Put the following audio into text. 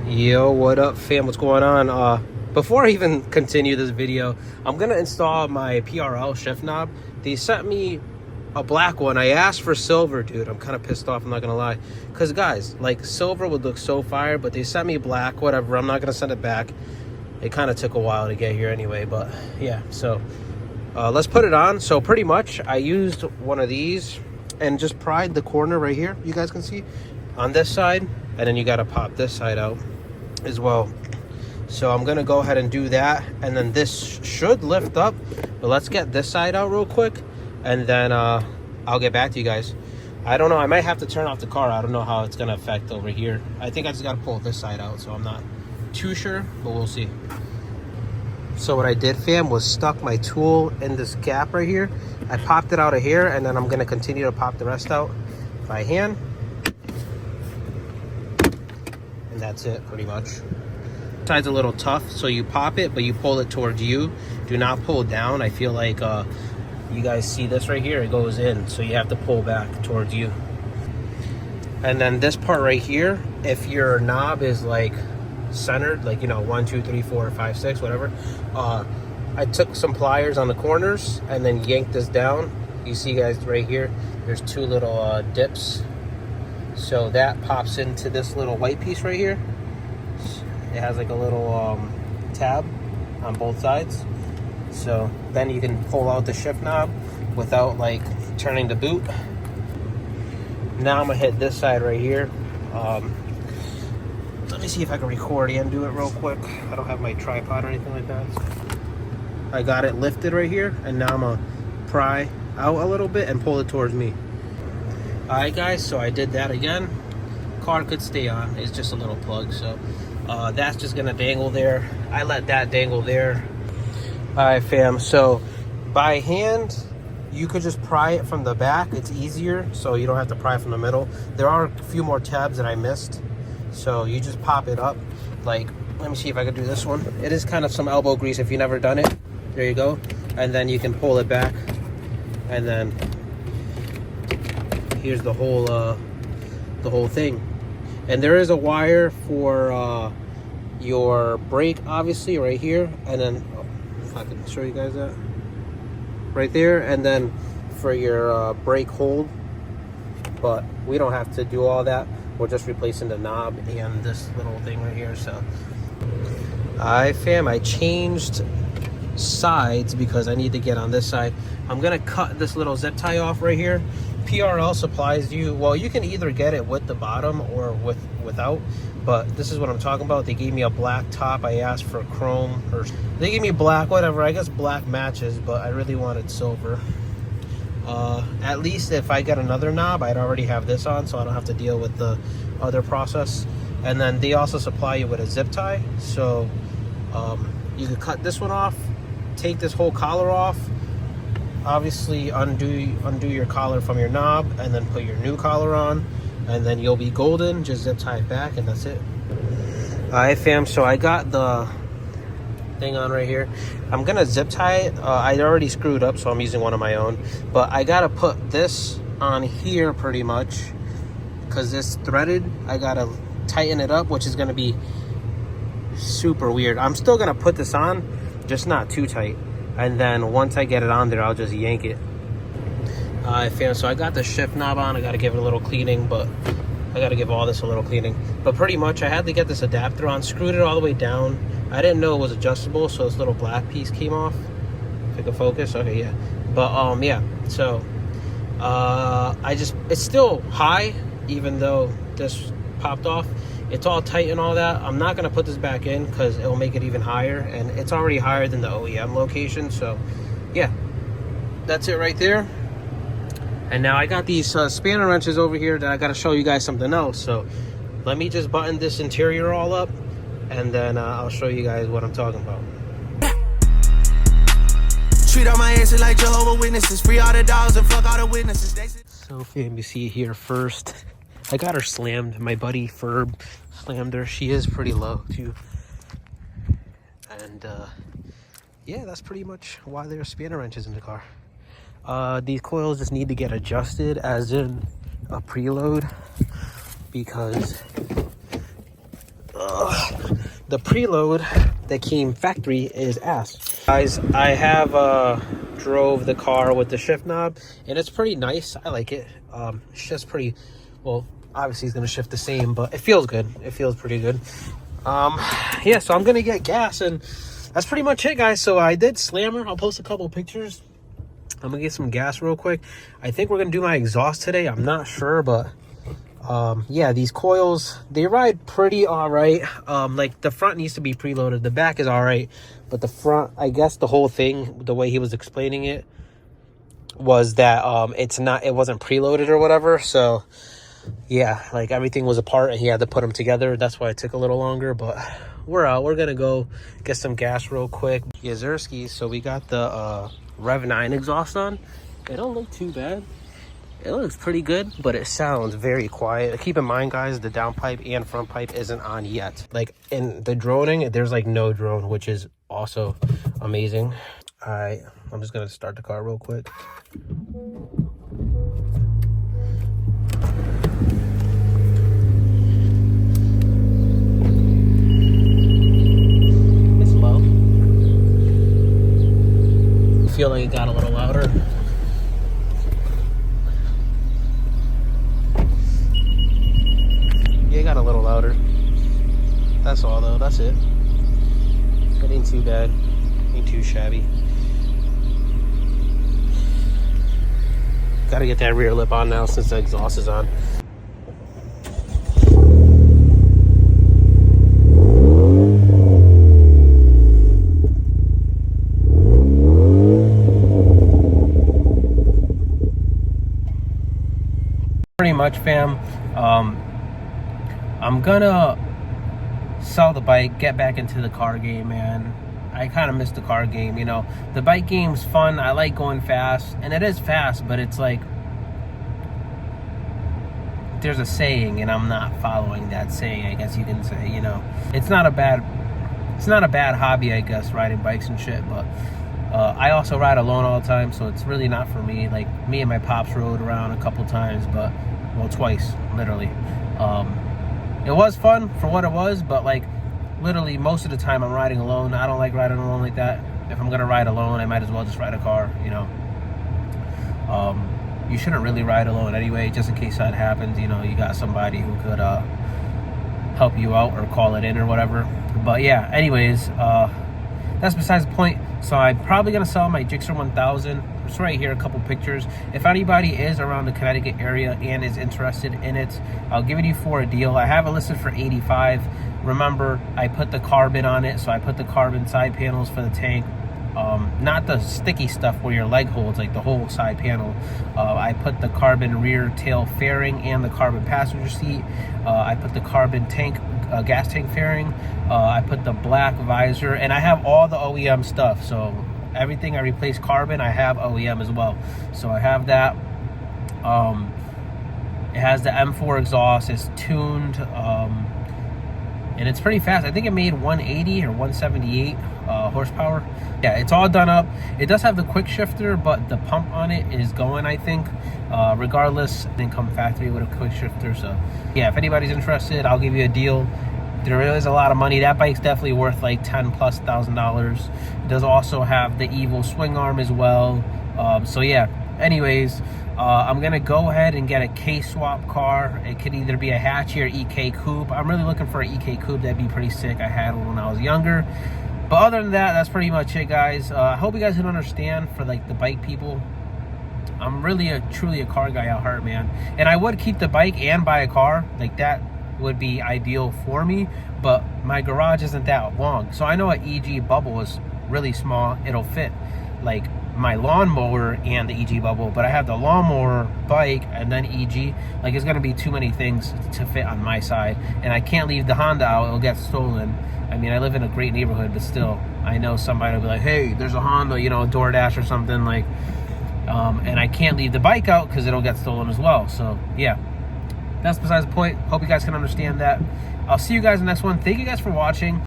Yo, what up, fam? What's going on? Before I even continue this video, I'm gonna install my PRL shift knob. They sent me a black one. I asked for silver, dude. I'm kind of pissed off, I'm not gonna lie, because guys, like, silver would look so fire, but they sent me black. Whatever, I'm not gonna send it back. It kind of took a while to get here anyway, but yeah. So let's put it on. So pretty much I used one of these and just pried the corner right here, you guys can see, on this side, and then you got to pop this side out as well. So I'm gonna go ahead and do that, and then this should lift up, but let's get this side out real quick, and then I'll get back to you guys. I don't know, I might have to turn off the car. I don't know how it's gonna affect over here. I think I just gotta pull this side out, so I'm not too sure, but we'll see. So what I did, fam, was stuck my tool in this gap right here. I popped it out of here, and then I'm gonna continue to pop the rest out by hand. And that's it, pretty much. Side's a little tough, so you pop it, but you pull it towards you. Do not pull down. I feel like you guys see this right here, it goes in, so you have to pull back towards you. And then this part right here, if your knob is like centered, like, you know, 1 2 3 4 5 6, whatever, I took some pliers on the corners and then yanked this down. You see, guys, right here, there's two little dips. So that pops into this little white piece right here. It has like a little tab on both sides. So then you can pull out the shift knob without like turning the boot. Now I'm gonna hit this side right here. Let me see if I can record and do it real quick. I don't have my tripod or anything like that. I got it lifted right here, and now I'm gonna pry out a little bit and pull it towards me. Alright guys, so I did that again. Car could stay on, it's just a little plug, so that's just gonna dangle there. I let that dangle there. Alright fam, so by hand you could just pry it from the back. It's easier, so you don't have to pry from the middle. There are a few more tabs that I missed, so you just pop it up. Like, let me see if I can do this one. It is kind of some elbow grease if you've never done it. There you go. And then you can pull it back, and then here's the whole thing. And there is a wire for your brake, obviously, right here, and then if I can show you guys that right there, and then for your brake hold. But we don't have to do all that. We're just replacing the knob and this little thing right here. So fam, I changed sides because I need to get on this side. I'm gonna cut this little zip tie off right here. PRL supplies you, well, you can either get it with the bottom or without, but this is what I'm talking about. They gave me a black top. I asked for chrome, or they gave me black, whatever. I guess black matches, but I really wanted silver. At least if I get another knob, I'd already have this on, so I don't have to deal with the other process. And then they also supply you with a zip tie, so you can cut this one off, take this whole collar off, obviously undo your collar from your knob, and then put your new collar on, and then you'll be golden. Just zip tie it back, and that's it. Alright fam, so I got the thing on right here. I'm gonna zip tie it. I already screwed up, so I'm using one of my own, but I gotta put this on here pretty much because it's threaded. I gotta tighten it up, which is gonna be super weird. I'm still gonna put this on, just not too tight, and then once I get it on there, I'll just yank it. Fam, so I got the shift knob on. I gotta give it a little cleaning, but I gotta give all this a little cleaning. But pretty much I had to get this adapter on, screwed it all the way down. I didn't know it was adjustable, so this little black piece came off. If I can focus, okay, yeah. But yeah, so it's still high, even though this popped off. It's all tight and all that. I'm not gonna put this back in because it'll make it even higher, and it's already higher than the OEM location. So yeah, that's it right there. And now I got these spanner wrenches over here that I gotta show you guys something else. So let me just button this interior all up, and then I'll show you guys what I'm talking about. Treat all my asses like Jehovah's Witnesses, free all the dogs and fuck all the witnesses. So fam, you see here first, I got her slammed. My buddy Ferb slammed her. She is pretty low too. And yeah, that's pretty much why there's spanner wrenches in the car. These coils just need to get adjusted, as in a preload, because the preload that came factory is ass. Guys, I have drove the car with the shift knob, and it's pretty nice. I like it. It's just pretty, well, obviously it's gonna shift the same, but it feels good. It feels pretty good. Yeah, so I'm gonna get gas, and that's pretty much it, guys. So I did slammer. I'll post a couple pictures. I'm gonna get some gas real quick. I think we're gonna do my exhaust today. I'm not sure, but yeah, these coils, they ride pretty all right. Like the front needs to be preloaded, the back is all right, but the front, I guess the whole thing, the way he was explaining it was that it wasn't preloaded or whatever. So yeah, like everything was apart and he had to put them together. That's why it took a little longer, but we're out. We're gonna go get some gas real quick. Yazerski, so we got the Rev 9 exhaust on. It don't look too bad. It looks pretty good, but it sounds very quiet. Keep in mind, guys, the downpipe and front pipe isn't on yet. Like in the droning, there's like no drone, which is also amazing. All right, I'm just gonna start the car real quick. It's low. I feel like it got a little louder. It got a little louder. That's all though. That's it. It ain't too bad. Ain't too shabby. Gotta get that rear lip on now since the exhaust is on. Pretty much, fam. I'm gonna sell the bike, get back into the car game, man. I kind of miss the car game, you know. The bike game's fun. I like going fast, and it is fast, but it's like there's a saying, and I'm not following that saying, I guess you can say, you know. It's not a bad hobby, I guess, riding bikes and shit, but I also ride alone all the time, so it's really not for me. Like, me and my pops rode around a couple times, but, well, twice, literally. It was fun for what it was, but like literally most of the time I'm riding alone. I don't like riding alone like that. If I'm gonna ride alone, I might as well just ride a car, you know. You shouldn't really ride alone anyway, just in case that happens. You know, you got somebody who could help you out or call it in or whatever. But yeah, anyways, that's besides the point. So I'm probably gonna sell my Gixxer 1000. It's right here, a couple pictures. If anybody is around the Connecticut area and is interested in it, I'll give it you for a deal. I have it listed for $85. Remember, I put the carbon on it, so I put the carbon side panels for the tank. Not the sticky stuff where your leg holds, like the whole side panel. I put the carbon rear tail fairing and the carbon passenger seat. I put the carbon tank, gas tank fairing. I put the black visor, and I have all the OEM stuff. So everything I replaced carbon, I have OEM as well. So I have that. It has the M4 exhaust. It's tuned, and it's pretty fast. I think it made 180 or 178 horsepower. Yeah, it's all done up. It does have the quick shifter, but the pump on it is going, I think. Regardless, it didn't come factory with a quick shifter. So yeah, if anybody's interested, I'll give you a deal. There is a lot of money. That bike's definitely worth like $10,000+. It does also have the Evo swing arm as well. So yeah, anyways, I'm gonna go ahead and get a K-swap car. It could either be a Hatchie or EK coupe. I'm really looking for an EK coupe. That'd be pretty sick. I had one when I was younger. But other than that, that's pretty much it, guys. I hope you guys can understand, for like the bike people, I'm really truly a car guy at heart, man. And I would keep the bike and buy a car. Like, that would be ideal for me, but my garage isn't that long. So I know an EG bubble is really small. It'll fit like my lawnmower and the EG bubble, but I have the lawnmower, bike, and then EG. Like, it's gonna be too many things to fit on my side, and I can't leave the Honda out. It'll get stolen. I mean, I live in a great neighborhood, but still, I know somebody will be like, hey, there's a Honda, you know, DoorDash or something, like, and I can't leave the bike out because it'll get stolen as well. So yeah, that's besides the point. Hope you guys can understand that. I'll see you guys in the next one. Thank you guys for watching.